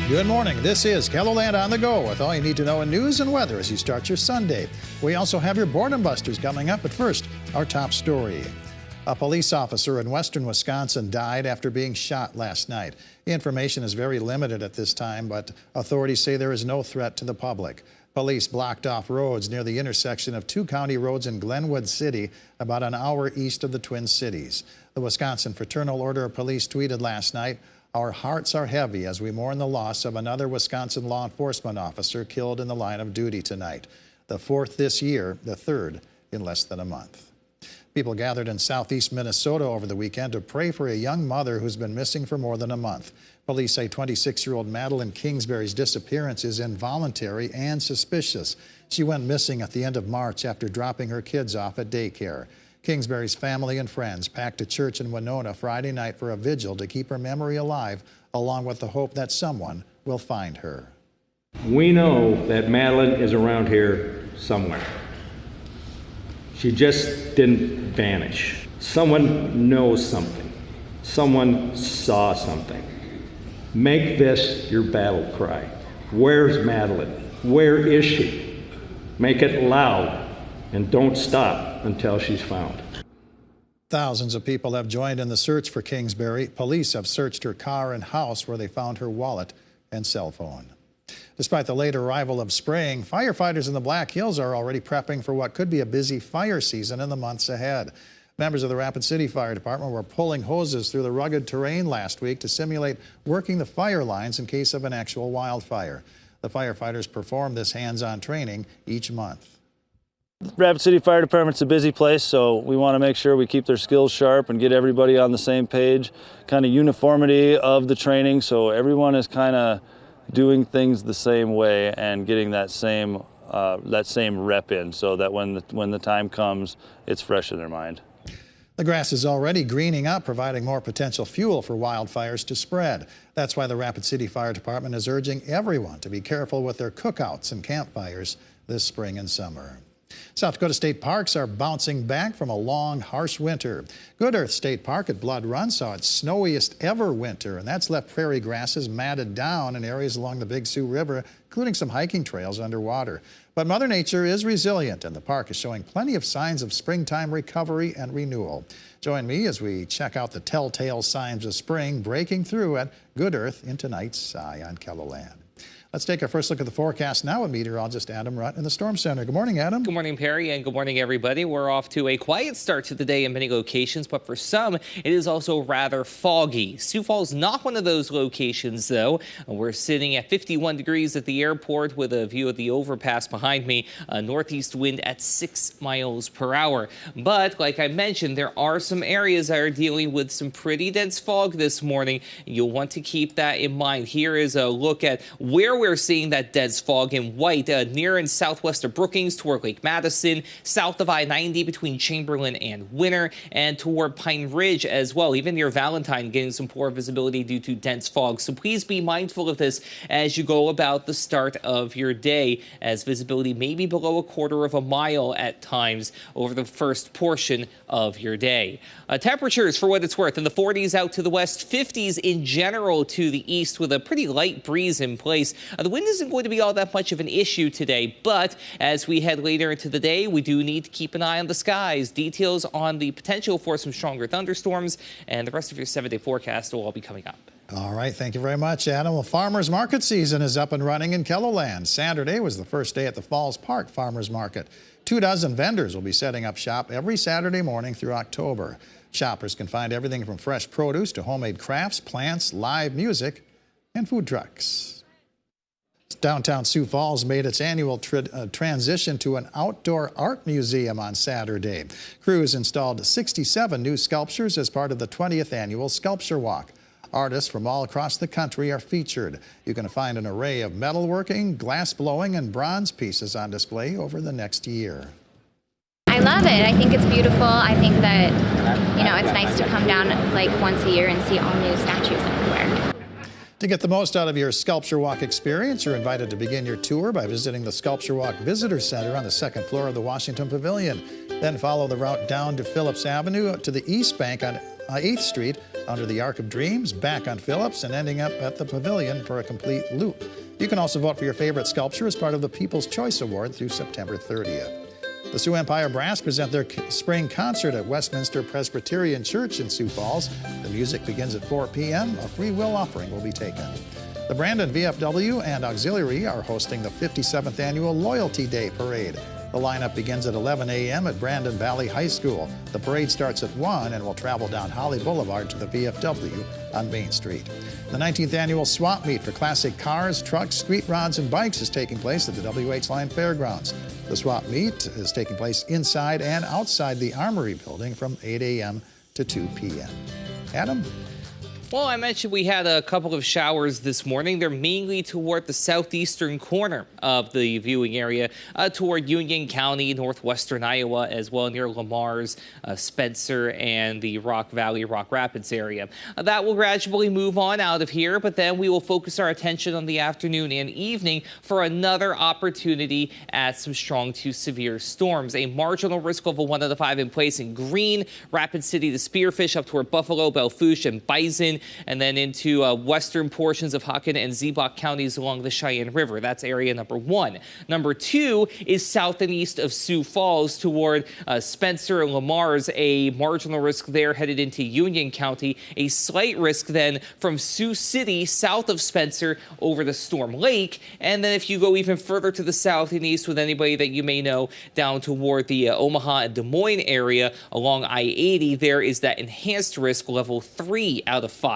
Good morning. This is KELOLAND On The Go with all you need to know in news and weather as you start your Sunday. We also have your Boredom Busters coming up, but first, our top story. A police officer in western Wisconsin died after being shot last night. The information is very limited at this time, but authorities say there is no threat to the public. Police blocked off roads near the intersection of two county roads in Glenwood City, about an hour east of the Twin Cities. The Wisconsin Fraternal Order of Police tweeted last night, "Our hearts are heavy as we mourn the loss of another Wisconsin law enforcement officer killed in the line of duty tonight. The fourth this year, the third in less than a month." People gathered in southeast Minnesota over the weekend to pray for a young mother who's been missing for more than a month. Police say 26-year-old Madeline Kingsbury's disappearance is involuntary and suspicious. She went missing at the end of March after dropping her kids off at daycare. Kingsbury's family and friends packed a church in Winona Friday night for a vigil to keep her memory alive, along with the hope that someone will find her. We know that Madeline is around here somewhere. She just didn't vanish. Someone knows something. Someone saw something. Make this your battle cry. Where's Madeline? Where is she? Make it loud and don't stop until she's found. Thousands of people have joined in the search for Kingsbury. Police have searched her car and house where they found her wallet and cell phone. Despite the late arrival of spring, firefighters in the Black Hills are already prepping for what could be a busy fire season in the months ahead. Members of the Rapid City Fire Department were pulling hoses through the rugged terrain last week to simulate working the fire lines in case of an actual wildfire. The firefighters perform this hands-on training each month. Rapid City Fire Department's a busy place, so we want to make sure we keep their skills sharp and get everybody on the same page. Kind of uniformity of the training, so everyone is kind of doing things the same way and getting that same rep in, so that when the time comes, it's fresh in their mind. The grass is already greening up, providing more potential fuel for wildfires to spread. That's why the Rapid City Fire Department is urging everyone to be careful with their cookouts and campfires this spring and summer. South Dakota State Parks are bouncing back from a long, harsh winter. Good Earth State Park at Blood Run saw its snowiest ever winter, and that's left prairie grasses matted down in areas along the Big Sioux River, including some hiking trails underwater. But Mother Nature is resilient, and the park is showing plenty of signs of springtime recovery and renewal. Join me as we check out the telltale signs of spring breaking through at Good Earth in tonight's Eye on KELOLAND. Let's take our first look at the forecast now with meteorologist Adam Rutt in the Storm Center. Good morning, Adam. Good morning, Perry, and good morning, everybody. We're off to a quiet start to the day in many locations, but for some, it is also rather foggy. Sioux Falls not one of those locations, though. We're sitting at 51 degrees at the airport with a view of the overpass behind me, a northeast wind at 6 miles per hour. But like I mentioned, there are some areas that are dealing with some pretty dense fog this morning. You'll want to keep that in mind. Here is a look at where we're seeing that dense fog in white near and southwest of Brookings toward Lake Madison, south of I-90 between Chamberlain and Winter, and toward Pine Ridge as well. Even near Valentine, getting some poor visibility due to dense fog. So please be mindful of this as you go about the start of your day, as visibility may be below a quarter of a mile at times over the first portion of your day. Temperatures, for what it's worth, in the 40s out to the west, 50s in general to the east with a pretty light breeze in place. The wind isn't going to be all that much of an issue today, but as we head later into the day, we do need to keep an eye on the skies. Details on the potential for some stronger thunderstorms and the rest of your 7-day forecast will all be coming up. All right, thank you very much, Adam. Well, farmers market season is up and running in KELOLAND. Saturday was the first day at the Falls Park Farmers Market. 24 vendors will be setting up shop every Saturday morning through October. Shoppers can find everything from fresh produce to homemade crafts, plants, live music, and food trucks. Downtown Sioux Falls made its annual transition to an outdoor art museum on Saturday. Crews installed 67 new sculptures as part of the 20th annual Sculpture Walk. Artists from all across the country are featured. You can find an array of metalworking, glass blowing, and bronze pieces on display over the next year. I love it. I think it's beautiful. I think that, it's nice to come down like once a year and see all new statues everywhere. To get the most out of your Sculpture Walk experience, you're invited to begin your tour by visiting the Sculpture Walk Visitor Center on the second floor of the Washington Pavilion. Then follow the route down to Phillips Avenue to the East Bank on 8th Street Under the Arc of Dreams, back on Phillips, and ending up at the Pavilion for a complete loop. You can also vote for your favorite sculpture as part of the People's Choice Award through September 30th. The Sioux Empire Brass present their spring concert at Westminster Presbyterian Church in Sioux Falls. The music begins at 4 p.m. A free will offering will be taken. The Brandon VFW and Auxiliary are hosting the 57th Annual Loyalty Day Parade. The lineup begins at 11 a.m. at Brandon Valley High School. The parade starts at 1 and will travel down Holly Boulevard to the VFW on Main Street. The 19th Annual Swap Meet for classic cars, trucks, street rods, and bikes is taking place at the WH Line Fairgrounds. The Swap Meet is taking place inside and outside the Armory Building from 8 a.m. to 2 p.m. Adam? Well, I mentioned we had a couple of showers this morning. They're mainly toward the southeastern corner of the viewing area, toward Union County, northwestern Iowa, as well near Lamar's, Spencer, and the Rock Valley, Rock Rapids area. That will gradually move on out of here, but then we will focus our attention on the afternoon and evening for another opportunity at some strong to severe storms. A marginal risk level 1 out of 5 in place in green, Rapid City to Spearfish up toward Buffalo, Belfouche, and Bison, and then into western portions of Hawken and Ziebach counties along the Cheyenne River. That's area number 1. Number 2 is south and east of Sioux Falls toward Spencer and Lamar's, a marginal risk there headed into Union County. A slight risk then from Sioux City south of Spencer over the Storm Lake. And then if you go even further to the south and east with anybody that you may know down toward the Omaha and Des Moines area along I-80, there is that enhanced risk level 3 out of 5.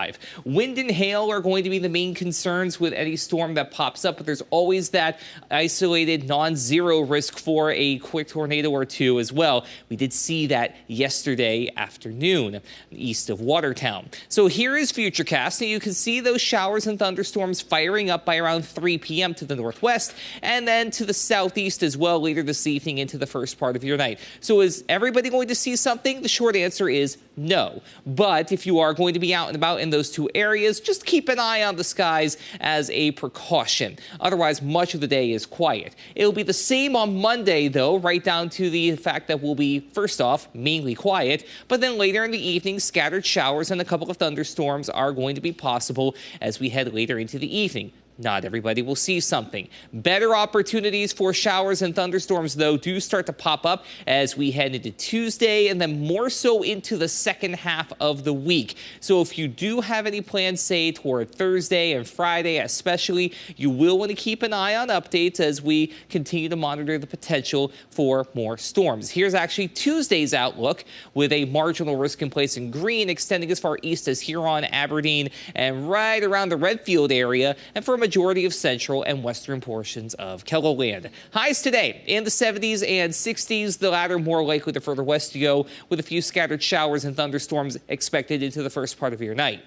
Wind and hail are going to be the main concerns with any storm that pops up, but there's always that isolated non-zero risk for a quick tornado or two as well. We did see that yesterday afternoon east of Watertown. So here is Futurecast, and you can see those showers and thunderstorms firing up by around 3 p.m. to the northwest and then to the southeast as well later this evening into the first part of your night. So is everybody going to see something? The short answer is no. But if you are going to be out and about in those two areas, just keep an eye on the skies as a precaution. Otherwise, much of the day is quiet. It'll be the same on Monday, though, right down to the fact that we'll be, first off, mainly quiet, but then later in the evening, scattered showers and a couple of thunderstorms are going to be possible as we head later into the evening. Not everybody will see something. Better opportunities for showers and thunderstorms, though, do start to pop up as we head into Tuesday and then more so into the second half of the week. So if you do have any plans, say, toward Thursday and Friday especially, you will want to keep an eye on updates as we continue to monitor the potential for more storms. Here's actually Tuesday's outlook with a marginal risk in place in green extending as far east as Huron, Aberdeen, and right around the Redfield area, and for a majority of central and western portions of KELOLAND. Highs today in the 70s and 60s, the latter more likely the further west you go, with a few scattered showers and thunderstorms expected into the first part of your night.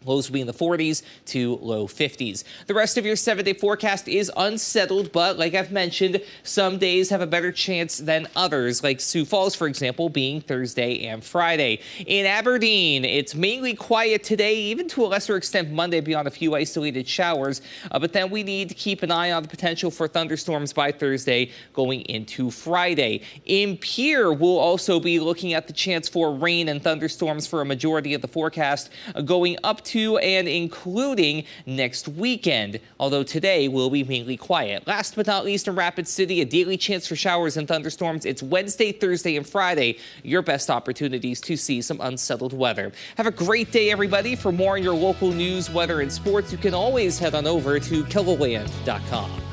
Lows will be in the 40s to low 50s. The rest of your 7-day forecast is unsettled, but like I've mentioned, some days have a better chance than others, like Sioux Falls, for example, being Thursday and Friday. In Aberdeen, it's mainly quiet today, even to a lesser extent Monday beyond a few isolated showers, but then we need to keep an eye on the potential for thunderstorms by Thursday going into Friday. In Pierre, we'll also be looking at the chance for rain and thunderstorms for a majority of the forecast going up to and including next weekend, although today will be mainly quiet. Last but not least, in Rapid City, a daily chance for showers and thunderstorms. It's Wednesday, Thursday, and Friday, your best opportunities to see some unsettled weather. Have a great day, everybody. For more on your local news, weather, and sports, you can always head on over to KELOLAND.com.